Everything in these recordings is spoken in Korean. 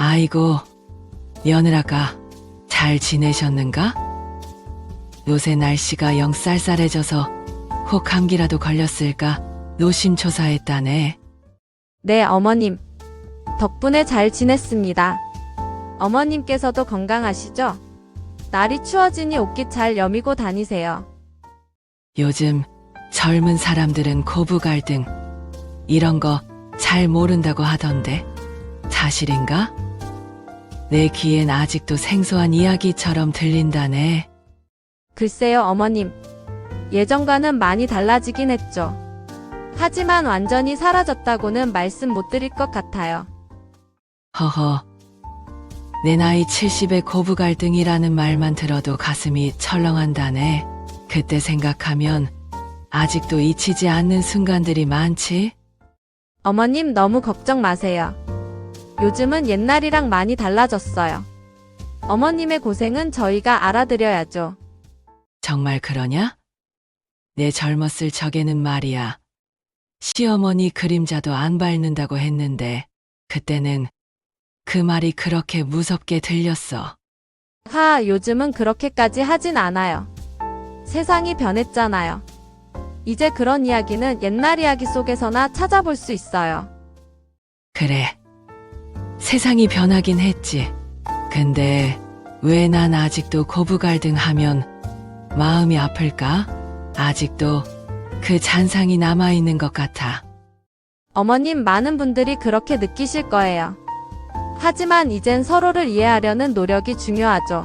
아이고, 며느라가 잘 지내셨는가? 요새 날씨가 영 쌀쌀해져서 혹 감기라도 걸렸을까 노심초사했다네. 네, 어머님. 덕분에 잘 지냈습니다. 어머님께서도 건강하시죠? 날이 추워지니 옷깃 잘 여미고 다니세요. 요즘 젊은 사람들은 고부 갈등 이런 거 잘 모른다고 하던데 사실인가? 내 귀엔 아직도 생소한 이야기처럼 들린다네. 글쎄요, 어머님. 예전과는 많이 달라지긴 했죠. 하지만 완전히 사라졌다고는 말씀 못 드릴 것 같아요. 허허. 내 나이 70에 고부 갈등이라는 말만 들어도 가슴이 철렁한다네. 그때 생각하면 아직도 잊히지 않는 순간들이 많지? 어머님 너무 걱정 마세요. 요즘은 옛날이랑 많이 달라졌어요. 어머님의 고생은 저희가 알아드려야죠. 정말 그러냐? 내 젊었을 적에는 말이야. 시어머니 그림자도 안 밟는다고 했는데 그때는 그 말이 그렇게 무섭게 들렸어. 요즘은 그렇게까지 하진 않아요. 세상이 변했잖아요. 이제 그런 이야기는 옛날 이야기 속에서나 찾아볼 수 있어요. 그래. 세상이 변하긴 했지. 근데 왜 난 아직도 고부 갈등하면 마음이 아플까? 아직도 그 잔상이 남아있는 것 같아. 어머님 많은 분들이 그렇게 느끼실 거예요. 하지만 이젠 서로를 이해하려는 노력이 중요하죠.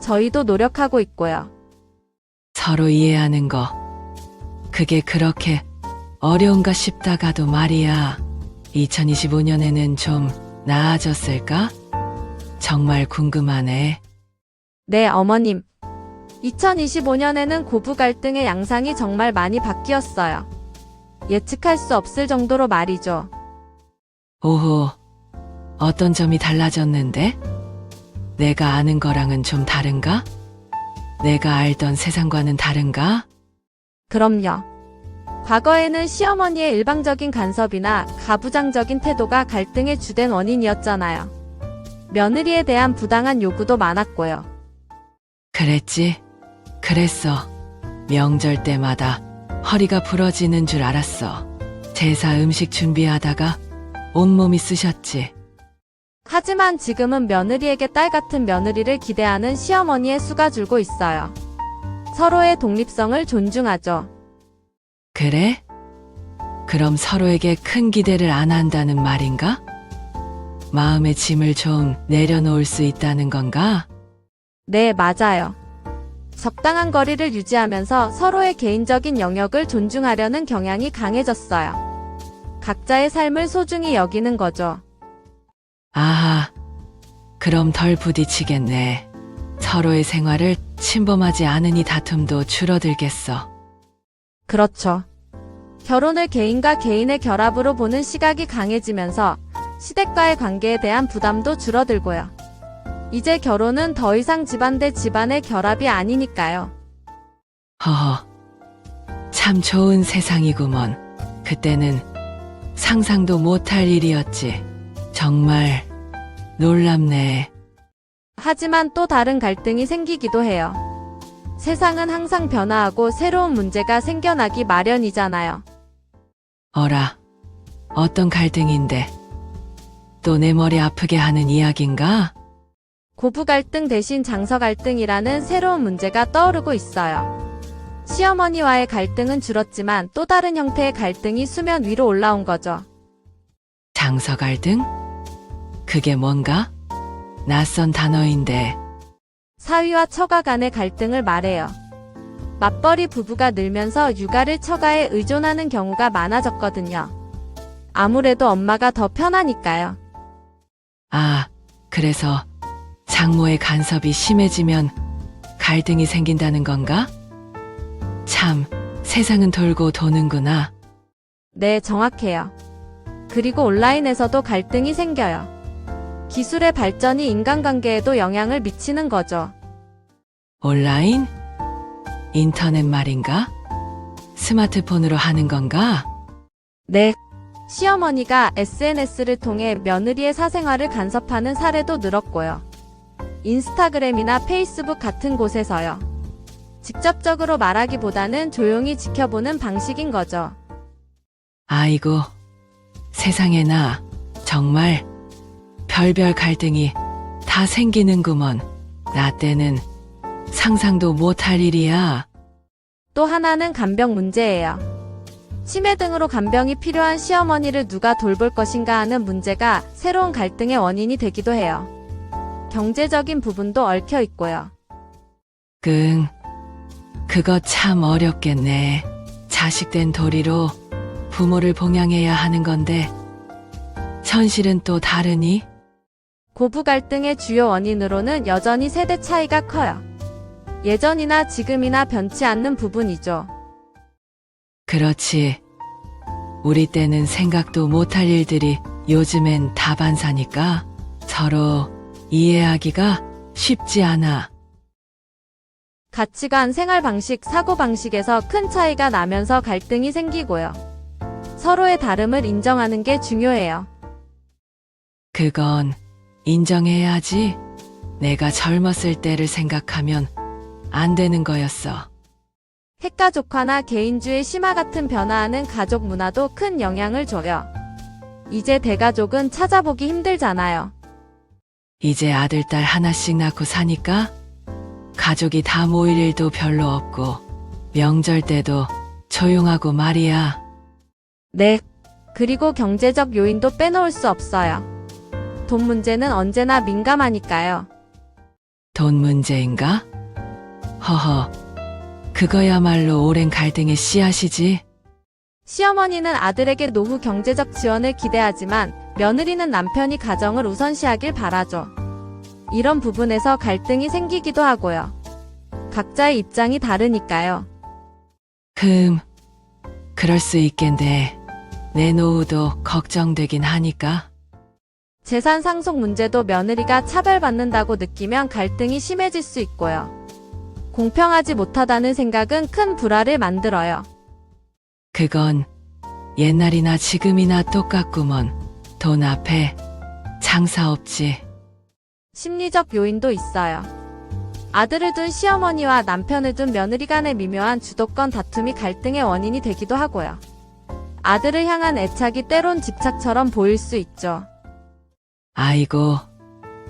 저희도 노력하고 있고요. 서로 이해하는 거. 그게 그렇게 어려운가 싶다가도 말이야. 2025년에는 좀 나아졌을까? 정말 궁금하네. 네, 어머님. 2025년에는 고부 갈등의 양상이 정말 많이 바뀌었어요. 예측할 수 없을 정도로 말이죠. 오호, 어떤 점이 달라졌는데? 내가 아는 거랑은 좀 다른가? 내가 알던 세상과는 다른가? 그럼요. 과거에는 시어머니의 일방적인 간섭이나 가부장적인 태도가 갈등의 주된 원인이었잖아요. 며느리에 대한 부당한 요구도 많았고요. 그랬지? 그랬어. 명절 때마다 허리가 부러지는 줄 알았어. 제사 음식 준비하다가 온몸이 쑤셨지. 하지만 지금은 며느리에게 딸 같은 며느리를 기대하는 시어머니의 수가 줄고 있어요. 서로의 독립성을 존중하죠. 그래? 그럼 서로에게 큰 기대를 안 한다는 말인가? 마음의 짐을 좀 내려놓을 수 있다는 건가? 네, 맞아요. 적당한 거리를 유지하면서 서로의 개인적인 영역을 존중하려는 경향이 강해졌어요. 각자의 삶을 소중히 여기는 거죠. 아하, 그럼 덜 부딪히겠네. 서로의 생활을 침범하지 않으니 다툼도 줄어들겠어. 그렇죠. 결혼을 개인과 개인의 결합으로 보는 시각이 강해지면서 시댁과의 관계에 대한 부담도 줄어들고요. 이제 결혼은 더 이상 집안 대 집안의 결합이 아니니까요. 허허, 참 좋은 세상이구먼. 그때는 상상도 못할 일이었지. 정말 놀랍네. 하지만 또 다른 갈등이 생기기도 해요. 세상은 항상 변화하고 새로운 문제가 생겨나기 마련이잖아요. 어라, 어떤 갈등인데? 또 내 머리 아프게 하는 이야기인가? 고부 갈등 대신 장서 갈등이라는 새로운 문제가 떠오르고 있어요. 시어머니와의 갈등은 줄었지만 또 다른 형태의 갈등이 수면 위로 올라온 거죠. 장서 갈등? 그게 뭔가? 낯선 단어인데. 사위와 처가 간의 갈등을 말해요. 맞벌이 부부가 늘면서 육아를 처가에 의존하는 경우가 많아졌거든요. 아무래도 엄마가 더 편하니까요. 아, 그래서 장모의 간섭이 심해지면 갈등이 생긴다는 건가? 참, 세상은 돌고 도는구나. 네, 정확해요. 그리고 온라인에서도 갈등이 생겨요. 기술의 발전이 인간관계에도 영향을 미치는 거죠. 온라인? 인터넷 말인가? 스마트폰으로 하는 건가? 네, 시어머니가 SNS를 통해 며느리의 사생활을 간섭하는 사례도 늘었고요. 인스타그램이나 페이스북 같은 곳에서요. 직접적으로 말하기보다는 조용히 지켜보는 방식인 거죠. 아이고, 세상에나 정말 별별 갈등이 다 생기는구먼. 나 때는 상상도 못할 일이야. 또 하나는 간병 문제예요. 치매 등으로 간병이 필요한 시어머니를 누가 돌볼 것인가 하는 문제가 새로운 갈등의 원인이 되기도 해요. 경제적인 부분도 얽혀 있고요. 그거 참 어렵겠네. 자식된 도리로 부모를 봉양해야 하는 건데, 현실은 또 다르니? 고부 갈등의 주요 원인으로는 여전히 세대 차이가 커요. 예전이나 지금이나 변치 않는 부분이죠. 그렇지. 우리 때는 생각도 못할 일들이 요즘엔 다반사니까 서로 이해하기가 쉽지 않아. 가치관, 생활 방식, 사고 방식에서 큰 차이가 나면서 갈등이 생기고요. 서로의 다름을 인정하는 게 중요해요. 그건 인정해야지. 내가 젊었을 때를 생각하면 안 되는 거였어. 핵가족화나 개인주의 심화 같은 변화하는 가족 문화도 큰 영향을 줘요. 이제 대가족은 찾아보기 힘들잖아요. 이제 아들, 딸 하나씩 낳고 사니까 가족이 다 모일 일도 별로 없고 명절 때도 조용하고 말이야. 네. 그리고 경제적 요인도 빼놓을 수 없어요. 돈 문제는 언제나 민감하니까요. 돈 문제인가? 허허, 그거야말로 오랜 갈등의 씨앗이지. 시어머니는 아들에게 노후 경제적 지원을 기대하지만 며느리는 남편이 가정을 우선시하길 바라죠. 이런 부분에서 갈등이 생기기도 하고요. 각자의 입장이 다르니까요. 그럴 수 있겠네. 내 노후도 걱정되긴 하니까. 재산 상속 문제도 며느리가 차별받는다고 느끼면 갈등이 심해질 수 있고요. 공평하지 못하다는 생각은 큰 불화를 만들어요. 그건 옛날이나 지금이나 똑같구먼. 돈 앞에 장사 없지. 심리적 요인도 있어요. 아들을 둔 시어머니와 남편을 둔 며느리 간의 미묘한 주도권 다툼이 갈등의 원인이 되기도 하고요. 아들을 향한 애착이 때론 집착처럼 보일 수 있죠. 아이고,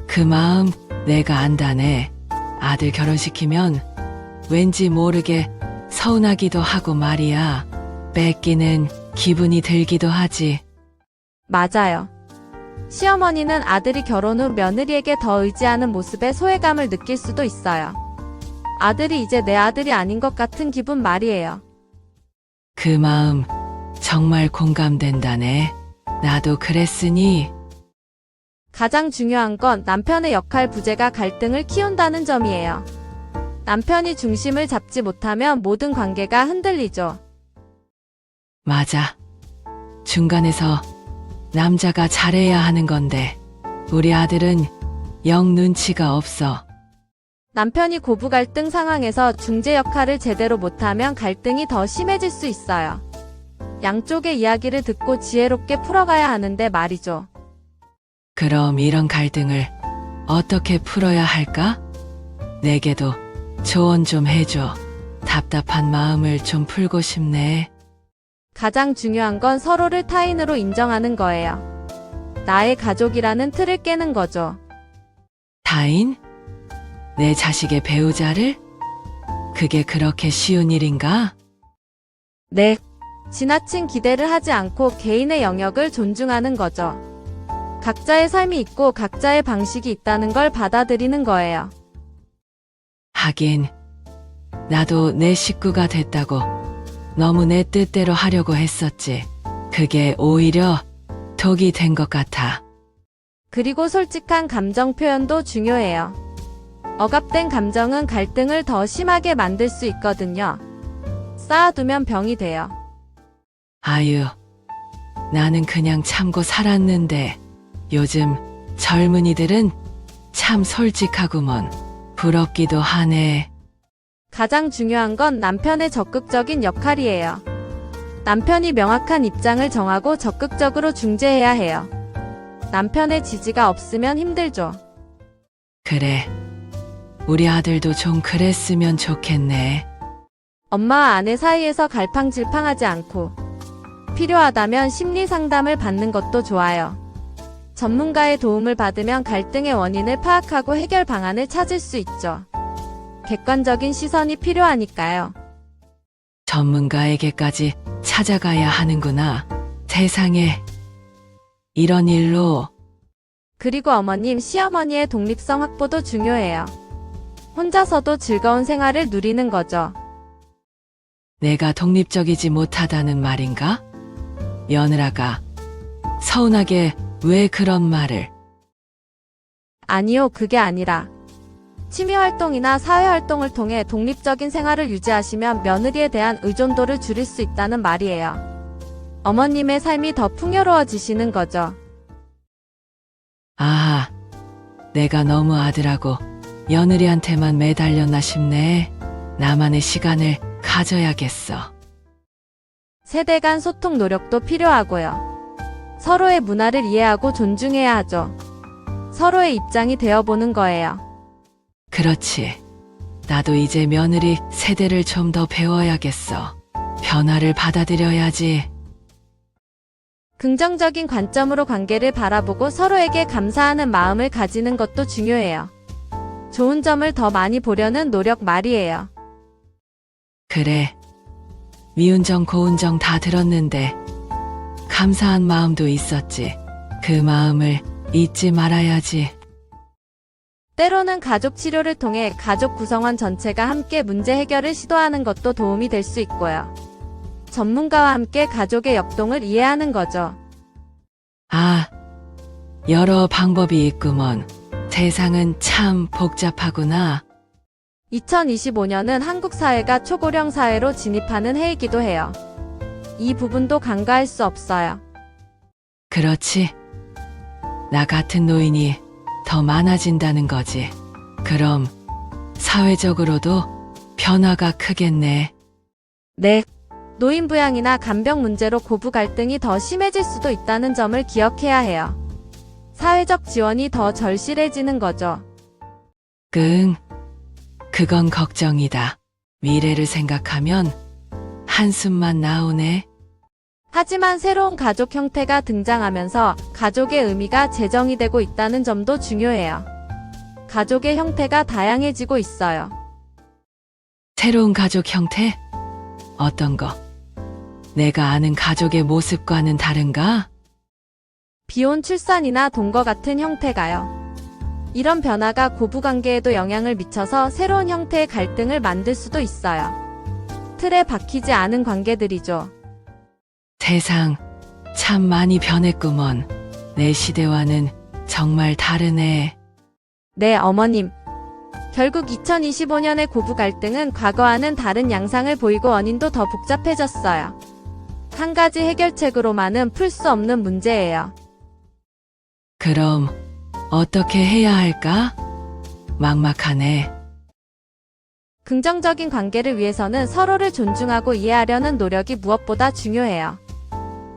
그 마음 내가 안다네. 아들 결혼시키면 왠지 모르게 서운하기도 하고 말이야. 뺏기는 기분이 들기도 하지. 맞아요. 시어머니는 아들이 결혼 후 며느리에게 더 의지하는 모습에 소외감을 느낄 수도 있어요. 아들이 이제 내 아들이 아닌 것 같은 기분 말이에요. 그 마음 정말 공감된다네. 나도 그랬으니. 가장 중요한 건 남편의 역할 부재가 갈등을 키운다는 점이에요. 남편이 중심을 잡지 못하면 모든 관계가 흔들리죠. 맞아. 중간에서 남자가 잘해야 하는 건데 우리 아들은 영 눈치가 없어. 남편이 고부 갈등 상황에서 중재 역할을 제대로 못하면 갈등이 더 심해질 수 있어요. 양쪽의 이야기를 듣고 지혜롭게 풀어가야 하는데 말이죠. 그럼 이런 갈등을 어떻게 풀어야 할까? 내게도 조언 좀 해줘. 답답한 마음을 좀 풀고 싶네. 가장 중요한 건 서로를 타인으로 인정하는 거예요. 나의 가족이라는 틀을 깨는 거죠. 타인? 내 자식의 배우자를? 그게 그렇게 쉬운 일인가? 네. 지나친 기대를 하지 않고 개인의 영역을 존중하는 거죠. 각자의 삶이 있고 각자의 방식이 있다는 걸 받아들이는 거예요. 하긴 나도 내 식구가 됐다고 너무 내 뜻대로 하려고 했었지. 그게 오히려 독이 된 것 같아. 그리고 솔직한 감정 표현도 중요해요. 억압된 감정은 갈등을 더 심하게 만들 수 있거든요. 쌓아두면 병이 돼요. 아유, 나는 그냥 참고 살았는데 요즘 젊은이들은 참 솔직하구먼. 부럽기도 하네. 가장 중요한 건 남편의 적극적인 역할이에요. 남편이 명확한 입장을 정하고 적극적으로 중재해야 해요. 남편의 지지가 없으면 힘들죠. 그래. 우리 아들도 좀 그랬으면 좋겠네. 엄마와 아내 사이에서 갈팡질팡하지 않고 필요하다면 심리 상담을 받는 것도 좋아요. 전문가의 도움을 받으면 갈등의 원인을 파악하고 해결 방안을 찾을 수 있죠. 객관적인 시선이 필요하니까요. 전문가에게까지 찾아가야 하는구나. 세상에. 이런 일로. 그리고 어머님, 시어머니의 독립성 확보도 중요해요. 혼자서도 즐거운 생활을 누리는 거죠. 내가 독립적이지 못하다는 말인가? 며느라가 서운하게 왜 그런 말을? 아니요, 그게 아니라 취미활동이나 사회활동을 통해 독립적인 생활을 유지하시면 며느리에 대한 의존도를 줄일 수 있다는 말이에요. 어머님의 삶이 더 풍요로워지시는 거죠. 아, 내가 너무 아들하고 며느리한테만 매달렸나 싶네. 나만의 시간을 가져야겠어. 세대 간 소통 노력도 필요하고요. 서로의 문화를 이해하고 존중해야 하죠. 서로의 입장이 되어보는 거예요. 그렇지. 나도 이제 며느리 세대를 좀 더 배워야겠어. 변화를 받아들여야지. 긍정적인 관점으로 관계를 바라보고 서로에게 감사하는 마음을 가지는 것도 중요해요. 좋은 점을 더 많이 보려는 노력 말이에요. 그래. 미운 정 고운 정 다 들었는데 감사한 마음도 있었지. 그 마음을 잊지 말아야지. 때로는 가족 치료를 통해 가족 구성원 전체가 함께 문제 해결을 시도하는 것도 도움이 될 수 있고요. 전문가와 함께 가족의 역동을 이해하는 거죠. 아, 여러 방법이 있구먼. 세상은 참 복잡하구나. 2025년은 한국 사회가 초고령 사회로 진입하는 해이기도 해요. 이 부분도 간과할 수 없어요. 그렇지. 나 같은 노인이 더 많아진다는 거지. 그럼 사회적으로도 변화가 크겠네. 네. 노인 부양이나 간병 문제로 고부 갈등이 더 심해질 수도 있다는 점을 기억해야 해요. 사회적 지원이 더 절실해지는 거죠. 그건 걱정이다. 미래를 생각하면 한숨만 나오네. 하지만 새로운 가족 형태가 등장하면서 가족의 의미가 재정이 되고 있다는 점도 중요해요. 가족의 형태가 다양해지고 있어요. 새로운 가족 형태? 어떤 거? 내가 아는 가족의 모습과는 다른가? 비혼 출산이나 동거 같은 형태가요. 이런 변화가 고부관계에도 영향을 미쳐서 새로운 형태의 갈등을 만들 수도 있어요. 틀에 박히지 않은 관계들이죠. 세상 참 많이 변했구먼. 내 시대와는 정말 다르네. 네, 어머님. 결국 2025년의 고부 갈등은 과거와는 다른 양상을 보이고 원인도 더 복잡해졌어요. 한 가지 해결책으로만은 풀 수 없는 문제예요. 그럼 어떻게 해야 할까? 막막하네. 긍정적인 관계를 위해서는 서로를 존중하고 이해하려는 노력이 무엇보다 중요해요.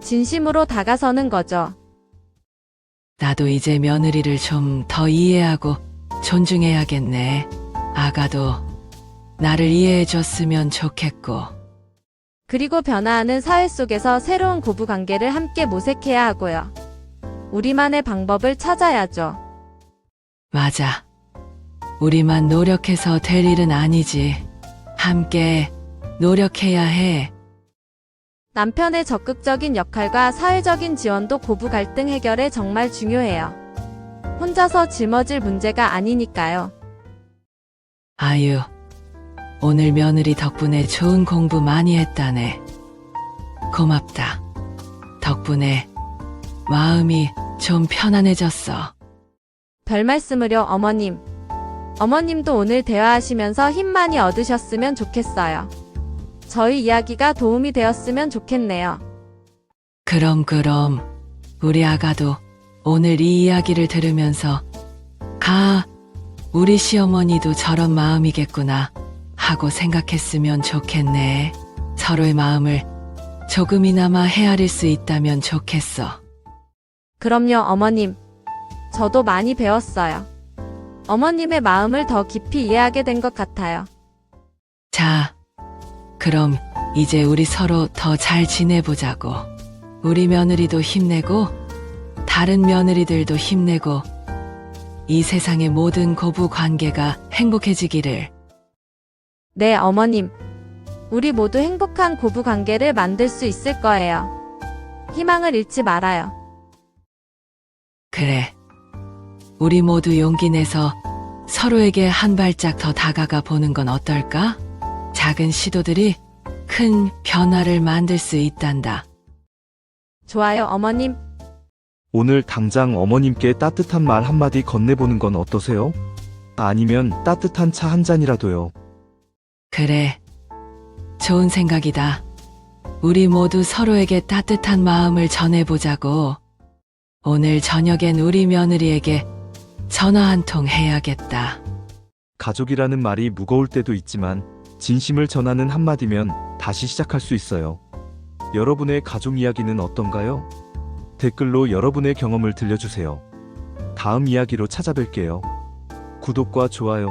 진심으로 다가서는 거죠. 나도 이제 며느리를 좀 더 이해하고 존중해야겠네. 아가도 나를 이해해줬으면 좋겠고. 그리고 변화하는 사회 속에서 새로운 고부 관계를 함께 모색해야 하고요. 우리만의 방법을 찾아야죠. 맞아. 우리만 노력해서 될 일은 아니지. 함께 노력해야 해. 남편의 적극적인 역할과 사회적인 지원도 고부 갈등 해결에 정말 중요해요. 혼자서 짊어질 문제가 아니니까요. 아유, 오늘 며느리 덕분에 좋은 공부 많이 했다네. 고맙다. 덕분에 마음이 좀 편안해졌어. 별 말씀을요, 어머님. 어머님도 오늘 대화하시면서 힘 많이 얻으셨으면 좋겠어요. 저희 이야기가 도움이 되었으면 좋겠네요. 그럼 우리 아가도 오늘 이 이야기를 들으면서 우리 시어머니도 저런 마음이겠구나 하고 생각했으면 좋겠네. 서로의 마음을 조금이나마 헤아릴 수 있다면 좋겠어. 그럼요, 어머님. 저도 많이 배웠어요. 어머님의 마음을 더 깊이 이해하게 된 것 같아요. 자, 그럼 이제 우리 서로 더 잘 지내보자고. 우리 며느리도 힘내고, 다른 며느리들도 힘내고, 이 세상의 모든 고부 관계가 행복해지기를. 네, 어머님. 우리 모두 행복한 고부 관계를 만들 수 있을 거예요. 희망을 잃지 말아요. 그래. 우리 모두 용기 내서 서로에게 한 발짝 더 다가가 보는 건 어떨까? 작은 시도들이 큰 변화를 만들 수 있단다. 좋아요, 어머님. 오늘 당장 어머님께 따뜻한 말 한마디 건네보는 건 어떠세요? 아니면 따뜻한 차 한 잔이라도요. 그래. 좋은 생각이다. 우리 모두 서로에게 따뜻한 마음을 전해보자고. 오늘 저녁엔 우리 며느리에게 전화 한 통 해야겠다. 가족이라는 말이 무거울 때도 있지만 진심을 전하는 한마디면 다시 시작할 수 있어요. 여러분의 가족 이야기는 어떤가요? 댓글로 여러분의 경험을 들려주세요. 다음 이야기로 찾아뵐게요. 구독과 좋아요,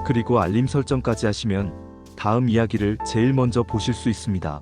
그리고 알림 설정까지 하시면 다음 이야기를 제일 먼저 보실 수 있습니다.